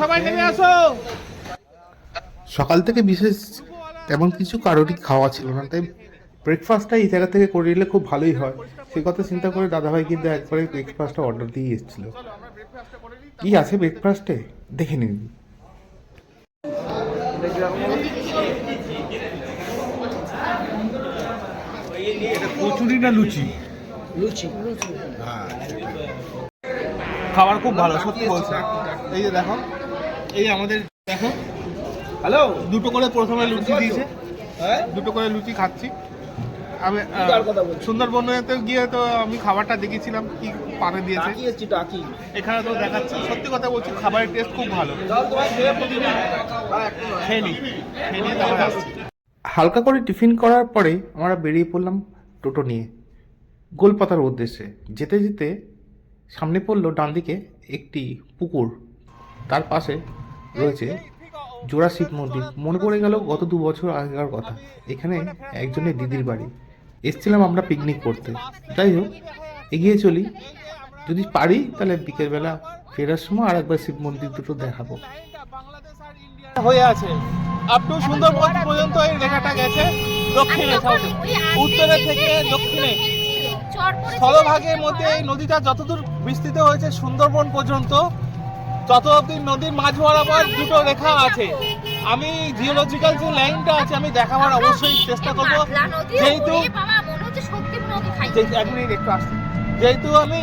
সবাই নেমে আসো। সকাল থেকে বিশেষ তেমন কিছু কারোরই খাওয়া ছিল না, তাই ব্রেকফাস্টটা এই জায়গা থেকে করে নিলে খুব ভালোই হয়। সেই কথা চিন্তা করে দাদাভাই কিন্তু একবারে ব্রেকফাস্টটা অর্ডার দিয়ে এসেছিল। কি আছে ব্রেকফাস্টে দেখে নিন। কচুরি না লুচি? লুচি। খাবার খুব ভালো, সত্যি বলছে। এই যে দেখো, এই আমাদের দেখো, হ্যালো, দুটো করে প্রথমে লুচি দিয়েছে, দুটো করে লুচি খাচ্ছি। আমি সুন্দরবনেতে গিয়ে তো আমি খাবারটা দেখেছিলাম কি পাতে দিয়েছে, এখানে তো দেখাচ্ছি। সত্যি কথা বলছি, খাবারের টেস্ট খুব ভালো। খেয়ে নিয়ে তারপরে আসছি। হালকা করে টিফিন করার পরে আমরা বেরিয়ে পড়লাম টোটো নিয়ে গোলপাতার উদ্দেশ্যে। যেতে যেতে সামনে পড়লো ডান দিকে একটি পুকুর, তার পাশে রয়েছে জোড়া শিব মন্দির। মনে পড়ে গেল গত 2 বছর আগেকার কথা। এখানে একজনের দিদির বাড়ি, এসছিলাম আমরা পিকনিক করতে। যাই হোক, এগিয়ে চলি, যদি পারি তাহলে বিকেলবেলা ফেরার সময় আর একবার শিব মন্দির দুটো দেখাবো। হয়ে আছে আপ টু সুন্দরবন পর্যন্ত এই রেখাটা গেছে দক্ষিণে, উত্তরে থেকে দক্ষিণে স্থলভাগের মধ্যে এই নদীটা যতদূর বিস্তৃত হয়েছে সুন্দরবন পর্যন্ত, তত অব্দি নদীর মাঝ বরাবর দুটো রেখা আছে। আমি জিওলজিক্যাল যে লাইনটা আছে আমি দেখাবার অবশ্যই চেষ্টা করবো, যেহেতু এক মিনিট একটু আসছি, যেহেতু আমি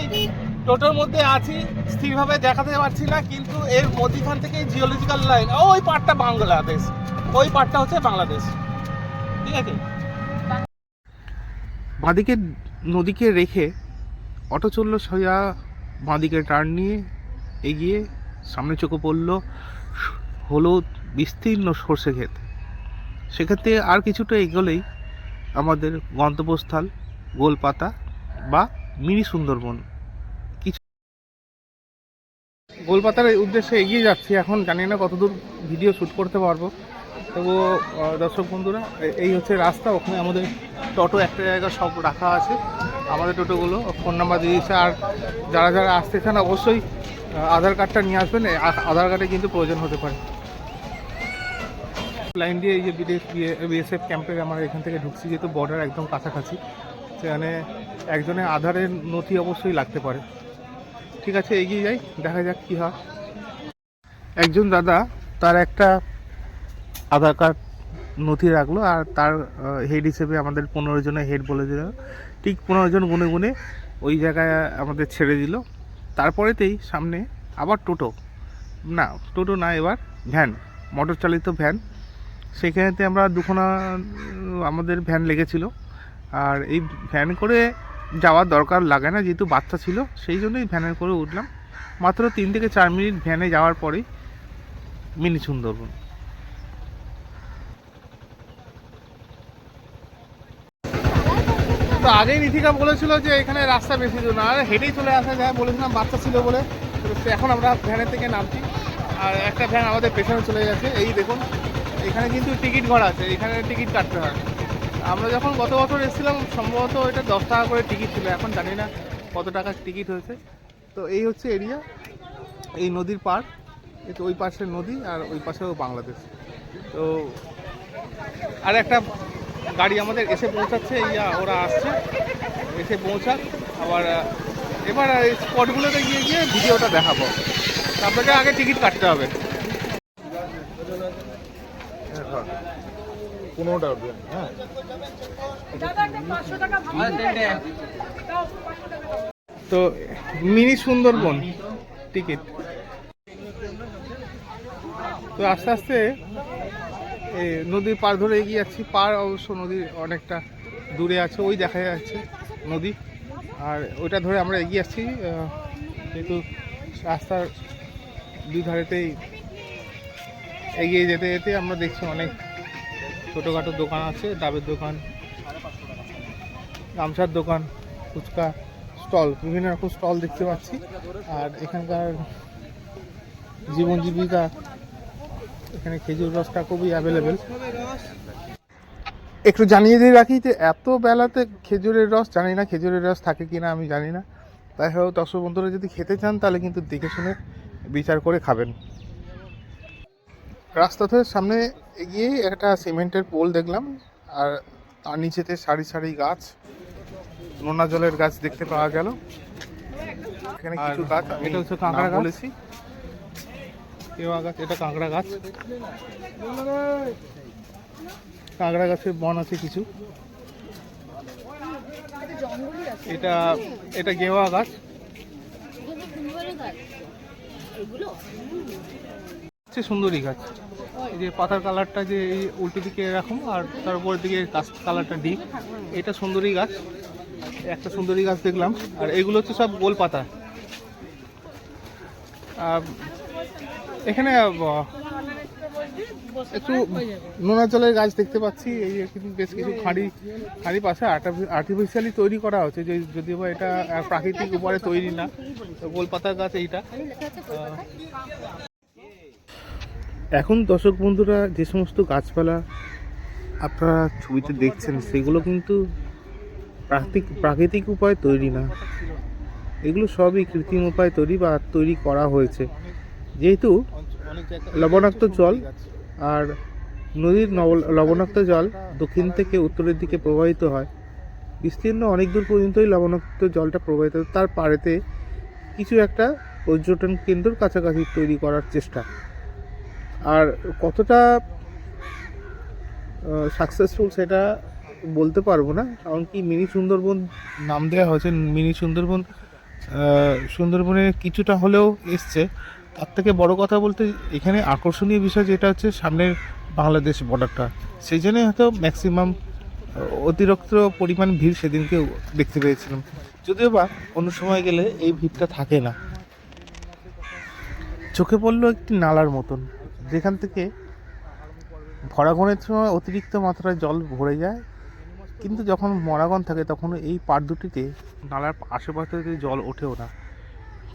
টোটোর মধ্যে আছি স্থিরভাবে দেখাতে পারছি না, কিন্তু এর মধ্যখান থেকে জিওলজিক্যাল লাইন, ওই পার্টটা বাংলাদেশ, ওই পার্টটা হচ্ছে বাংলাদেশ, ঠিক আছে। বাঁদিকে নদীকে রেখে অটো চললো সোজা বাঁদিকে টার্ন নিয়ে এগিয়ে, সামনে চোখে পড়লো হলুদ বিস্তীর্ণ সর্ষে ক্ষেত। সেক্ষেত্রে আর কিছুটা এগোলেই আমাদের গন্তব্যস্থল গোলপাতা বা মিনি সুন্দরবন। কিছু গোলপাতার উদ্দেশ্যে এগিয়ে যাচ্ছি। এখন জানি না কতদূর ভিডিও শ্যুট করতে পারবো, তবুও দর্শক বন্ধুরা, এই হচ্ছে রাস্তা। ওখানে আমাদের টোটো একটা জায়গা সব রাখা আছে, আমাদের টোটোগুলো ফোন নাম্বার দিয়ে দিচ্ছে। আর যারা যারা আসতে চান অবশ্যই আধার কার্ডটা নিয়ে আসবেন, আধার কার্ডে কিন্তু প্রয়োজন হতে পারে। লাইন দিয়ে এই যে বিএসএফ ক্যাম্পের আমরা এখান থেকে ঢুকছি, যেহেতু বর্ডার একদম কাছাকাছি, সেখানে একজনের আধারের নথি অবশ্যই লাগতে পারে। ঠিক আছে, এগিয়ে যাই, দেখা যাক কী হয়। একজন দাদা তার একটা আধার কার্ড নথি রাখলো, আর তার হেড হিসেবে আমাদের 15 জনের হেড বলে দিল। ঠিক 15 জন গুনে গুনে ওই জায়গায় আমাদের ছেড়ে দিল। তারপরেতেই সামনে আবার টোটো না, এবার ভ্যান, মোটর চালিত ভ্যান। সেখানেতে আমরা দুখানা আমাদের ভ্যান লেগেছিল, আর এই ভ্যান করে যাওয়ার দরকার লাগে না, যেহেতু বাচ্চা ছিল, সেই জন্যই ভ্যানে করে উঠলাম। মাত্র 3 থেকে 4 মিনিট ভ্যানে যাওয়ার পরেই মিনি সুন্দরবন। তো আগেই রিথিকা বলেছিল যে এখানে রাস্তা বেশি দূর না, আর হেঁটেই চলে আসা যায়, বলেছিলাম বাচ্চা ছিল বলে। তো এখন আমরা ভ্যানের থেকে নামছি, আর একটা ভ্যান আমাদের পেছনে চলে যাচ্ছে। এই দেখুন, এখানে কিন্তু টিকিট ঘর আছে, এখানে টিকিট কাটতে হয়। আমরা যখন গত বছর এসেছিলাম সম্ভবত এটা 10 টাকা করে টিকিট ছিল, এখন জানি না কত টাকার টিকিট হয়েছে। তো এই হচ্ছে এরিয়া, এই নদীর পার, তো ওই পাশে নদী আর ওই পাশেও বাংলাদেশ। তো আর একটা গাড়ি আমাদের এসে পৌঁছাচ্ছে, ওরা আসছে, এসে পৌঁছাক। আবার এবার এই স্পটগুলোতে গিয়ে গিয়ে ভিডিওটা দেখাবো। আপনাকে আগে টিকিট কাটতে হবে। 15 টাকা দেন। হ্যাঁ, তো মিনি সুন্দরবন টিকিট। তো আস্তে আস্তে এই নদীর পার ধরে এগিয়ে যাচ্ছি। পার অবশ্য নদীর অনেকটা দূরে আছে, ওই দেখা যাচ্ছে নদী, আর ওইটা ধরে আমরা এগিয়ে আসছি। যেহেতু রাস্তার দুই ধারেতেই এগিয়ে যেতে যেতে আমরা দেখছি অনেক ছোটোখাটো দোকান আছে, ডাবের দোকান, গামছার দোকান, ফুচকা স্টল, বিভিন্ন রকম স্টল দেখতে পাচ্ছি। আর এখানকার জীবন জীবিকা, এখানে খেজুর রসটা খুবই অ্যাভেলেবেল। একটু জানিয়ে দিয়ে রাখি যে এত বেলাতে খেজুরের রস, জানি না খেজুরের রস থাকে কিনা, আমি জানি না। তাই হোক, দর্শক বন্ধুরা যদি খেতে চান তাহলে কিন্তু দেখে শুনে বিচার করে খাবেন। রাস্তা থেকে সামনে এগিয়ে একটা সিমেন্টের পোল দেখলাম, আর তার নিচেতে সারি সারি গাছ, নোনা জলের গাছ দেখতে পাওয়া গেল। এখানে কিছু গাছ, এটা হচ্ছে কাঁকড়া গাছ বলেছি, কেওয়া গাছ, এটা কাঁকড়া গাছ, কাঁকড়া গাছের বন আছে কিছু। এটা এটা গেওয়া গাছ, সুন্দরী গাছ। এই যে পাতার কালারটা যে এই উল্টো দিকে এরকম, আর তার উপরের দিকে গাছ কালারটা ডিপ, এটা সুন্দরী গাছ, একটা সুন্দরী গাছ দেখলাম। আর এগুলো হচ্ছে সব গোল পাতা। এখানে একটু নোনা জলের গাছ দেখতে পাচ্ছি। এই কিন্তু বেশ কিছু খাঁড়ি পাশে আর্টিফিশিয়ালি তৈরি করা হচ্ছে, যে যদিও বা এটা প্রাকৃতিক উপায়ে তৈরি না। গোল পাতার গাছ এইটা। এখন দর্শক বন্ধুরা, যে সমস্ত গাছপালা আপনারা ছবিতে দেখছেন, সেগুলো কিন্তু প্রাকৃতিক উপায়ে তৈরি না। এগুলো সবই কৃত্রিম উপায়ে তৈরি বা তৈরি করা হয়েছে। যেহেতু লবণাক্ত জল আর নদীর লবণাক্ত জল দক্ষিণ থেকে উত্তরের দিকে প্রবাহিত হয়, বিস্তীর্ণ অনেক দূর পর্যন্তই লবণাক্ত জলটা প্রবাহিত হয়। তার পাড়েতে কিছু একটা পর্যটন কেন্দ্রের কাছাকাছি তৈরি করার চেষ্টা। আর কতটা সাকসেসফুল সেটা বলতে পারবো না, কারণ কি মিনি সুন্দরবন নাম দেওয়া হয়েছে। মিনি সুন্দরবনে কিছুটা হলেও এসছে। তার থেকে বড় কথা বলতে এখানে আকর্ষণীয় বিষয় যেটা হচ্ছে সামনের বাংলাদেশ বর্ডারটা, সেই জন্যই হয়তো ম্যাক্সিমাম অতিরিক্ত পরিমাণ ভিড় সেদিনকে দেখতে পেয়েছিলাম। যদিও বা অন্য সময় গেলে এই ভিড়টা থাকে না। চোখে পড়লো একটি নালার মতন, যেখান থেকে ভরাগনের সময় অতিরিক্ত মাত্রায় জল ভরে যায়, কিন্তু যখন মরাগন থাকে তখন এই পাড় দুটিতে নালার আশেপাশে থেকে জল ওঠেও না,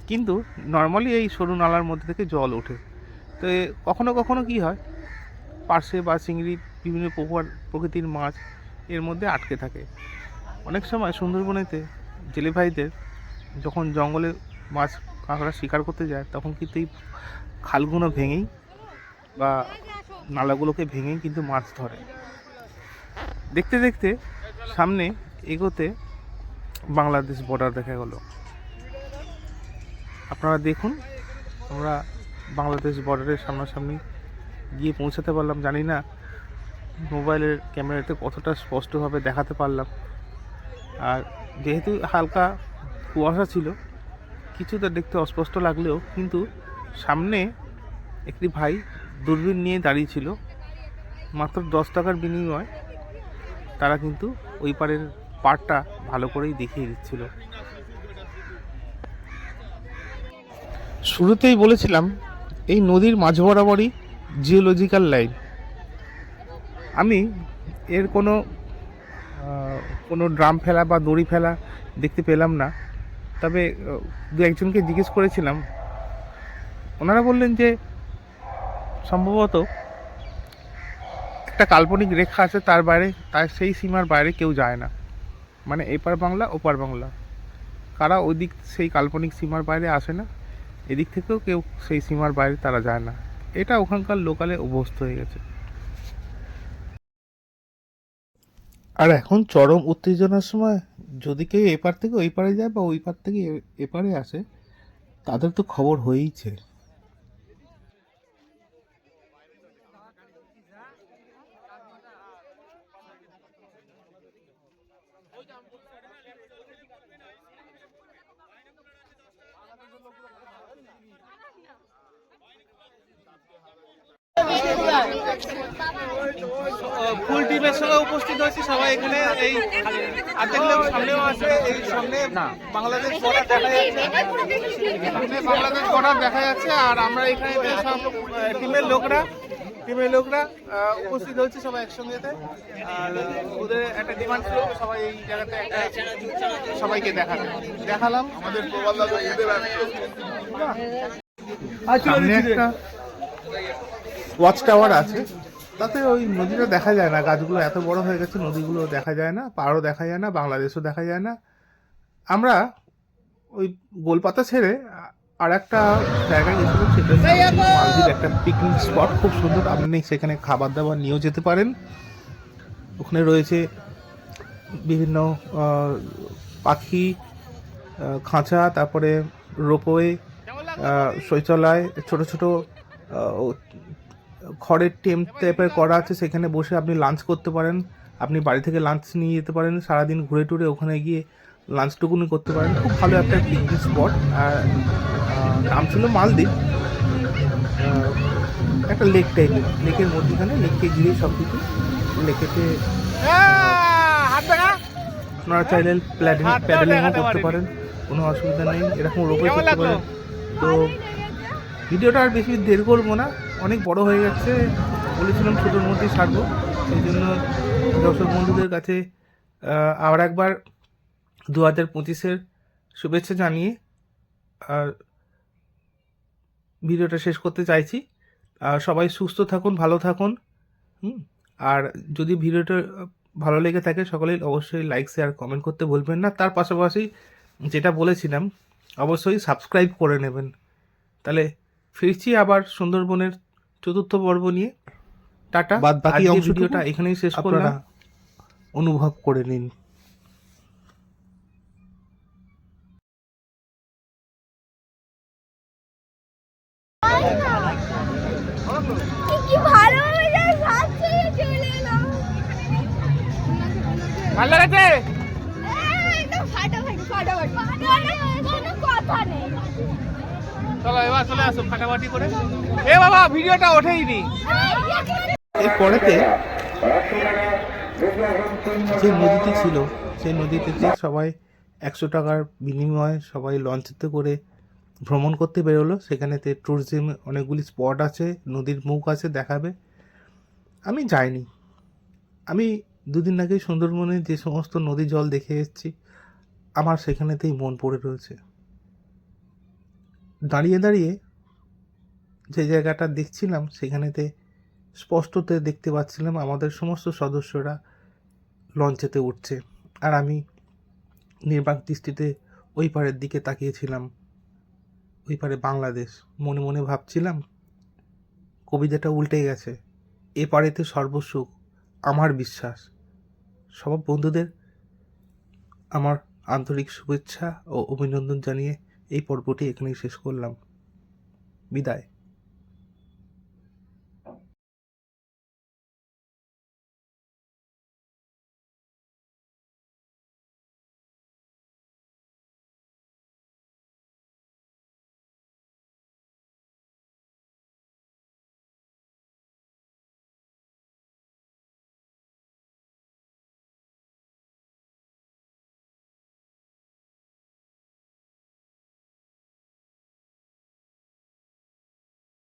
কিন্তু নর্মালি এই সরু নালার মধ্যে থেকে জল ওঠে। তো কখনো কখনো কি হয়, পার্শে বা চিংড়ি, বিভিন্ন প্রকৃতির মাছ এর মধ্যে আটকে থাকে। অনেক সময় সুন্দরবনেতে জেলে ভাইদের যখন জঙ্গলে মাছ কাঁকড়া শিকার করতে যায়, তখন কিন্তু এই খালগুলো ভেঙেই বা নালাগুলোকে ভেঙেই কিন্তু মাছ ধরে। দেখতে দেখতে সামনে এগোতে বাংলাদেশ বর্ডার দেখা গেল। আপনারা দেখুন, আমরা বাংলাদেশ বর্ডারের সামনাসামনি গিয়ে পৌঁছাতে পারলাম। জানি না মোবাইলের ক্যামেরাতে কতটা স্পষ্টভাবে দেখাতে পারলাম। আর যেহেতু হালকা কুয়াশা ছিল, কিছুটা দেখতে অস্পষ্ট লাগলেও কিন্তু সামনে একটি ভাই দূরবীন নিয়ে দাঁড়িয়ে ছিল। মাত্র 10 টাকার বিনিময়ে তারা কিন্তু ওই পাড়টা ভালো করেই দেখিয়ে দিচ্ছিল। শুরুতেই বলেছিলাম এই নদীর মাঝ বরাবরই জিওলজিক্যাল লাইন। আমি এর কোনো ড্রাম ফেলা বা দড়ি ফেলা দেখতে পেলাম না। তবে দু একজনকে জিজ্ঞেস করেছিলাম, ওনারা বললেন যে সম্ভবত একটা কাল্পনিক রেখা আছে, তার সেই সীমার বাইরে কেউ যায় না। মানে এপার বাংলা ওপার বাংলা, কারা ওই দিক সেই কাল্পনিক সীমার বাইরে আসে না, এদিক থেকেও কেউ সেই সীমার বাইরে তারা যায় না। এটা ওখানকার লোকালে অভ্যস্ত হয়ে গেছে। আর এখন চরম উত্তেজনার সময় যদি কেউ এপার থেকে ওই পারে যায় বা ওই পার থেকে এপারে আসে, তাদের তো খবর হয়েইছে। ফুল টিমের সঙ্গে উপস্থিত হয়েছি সবাই এখানে। এই আর দেখলাম সামনেও আছে, এই সামনে বাংলাদেশ বর্ডার দেখা যাচ্ছে, সামনে বাংলাদেশ বর্ডার দেখা যাচ্ছে। আর আমরা এখানে সব টিমের লোকরা উপস্থিত হচ্ছে সবাই একসঙ্গে। আর ওদের একটা ডিমান্ড ছিল, সবাই এই জায়গাতে সবাইকে দেখালাম আমাদের সামনে একটা ওয়াচ টাওয়ার আছে, তাতে ওই নদীটা দেখা যায় না। গাছগুলো এত বড় হয়ে গেছে, নদীগুলো দেখা যায় না, পাহাড়ও দেখা যায় না, বাংলাদেশও দেখা যায় না। আমরা ওই গোলপাতা ছেড়ে আর একটা জায়গায় গেছিলাম, সেটা হচ্ছে মালদ্বীপ একটা পিকনিক স্পট, খুব সুন্দর। আপনি সেখানে খাবার দাবার নিয়েও যেতে পারেন। ওখানে রয়েছে বিভিন্ন পাখি খাঁচা, তারপরে রোপওয়ে, শৌচালয়, ছোট ছোট খড়ের টেম্প টাইপের করা আছে, সেখানে বসে আপনি লাঞ্চ করতে পারেন। আপনি বাড়ি থেকে লাঞ্চ নিয়ে যেতে পারেন, সারাদিন ঘুরে টুরে ওখানে গিয়ে লাঞ্চটুকুনি করতে পারেন। খুব ভালো একটা পিকনিক স্পট। আর নাম ছিল মালদ্বীপ। একটা লেক টাইপের, লেকের মধ্যখানে, লেককে ঘিরে সব কিছু। লেকেতে আপনারা চাইলে প্যাডেলিংও করতে পারেন, কোনো অসুবিধা নেই। এরকম রোপে করতে পারেন। তো ভিডিওটা আর বেশি দেরি করবো না, অনেক বড় হয়ে যাচ্ছে। বলেছিলাম ছোটোর মধ্যেই ছাড়বো, সেই জন্য দর্শক বন্ধুদের কাছে আবার একবার 2025-এর শুভেচ্ছা জানিয়ে আর ভিডিওটা শেষ করতে চাইছি। সবাই সুস্থ থাকুন, ভালো থাকুন। আর যদি ভিডিওটা ভালো লেগে থাকে, সকলেই অবশ্যই লাইক, শেয়ার, কমেন্ট করতে ভুলবেন না। তার পাশাপাশি যেটা বলেছিলাম, অবশ্যই সাবস্ক্রাইব করে নেবেন। তাহলে ফিরছি আবার সুন্দরবনের 4র্থ পর্ব নিয়ে। টাটা। বাকি ভিডিওটা এখানেই শেষ করলাম, অনুভব করে নিন। কি ভালো লাগে, সাথে চলে এলো। ভালো লাগছে? একদম ফাটাফাটি ফাটাফাটি, কোনো কথা নেই। চলো এবার চলে আসো ফাটাফাটি করে। এ বাবা, ভিডিওটা ওঠেইনি। এর পরেতে যে নদীটি ছিল, সেই নদীতে সবাই 100 টাকার বিনিময়ে সবাই লঞ্চেতে করে ভ্রমণ করতে বেরোলো। সেখানেতে ট্যুরিজম অনেকগুলি স্পট আছে, নদীর মুখ আছে, দেখাবে। আমি যাইনি। আমি দুদিন আগে সুন্দরবনে যে সমস্ত নদী জল দেখে এসেছি, আমার সেখানেতেই মন পড়ে রয়েছে। দাঁড়িয়ে দাঁড়িয়ে যে জায়গাটা দেখছিলাম, সেখানেতে স্পষ্টতে দেখতে পাচ্ছিলাম আমাদের সমস্ত সদস্যরা লঞ্চেতে উঠছে, আর আমি নির্বাক দৃষ্টিতে ওই পারের দিকে তাকিয়েছিলাম। ওই পারে বাংলাদেশ। মনে মনে ভাবছিলাম, কবিতাটা উল্টে গেছে। এ পারেতে সর্বসুখ, আমার বিশ্বাস। সব বন্ধুদের আমার আন্তরিক শুভেচ্ছা ও অভিনন্দন জানিয়ে এই পর্বটি এখানেই শেষ করলাম। বিদায়।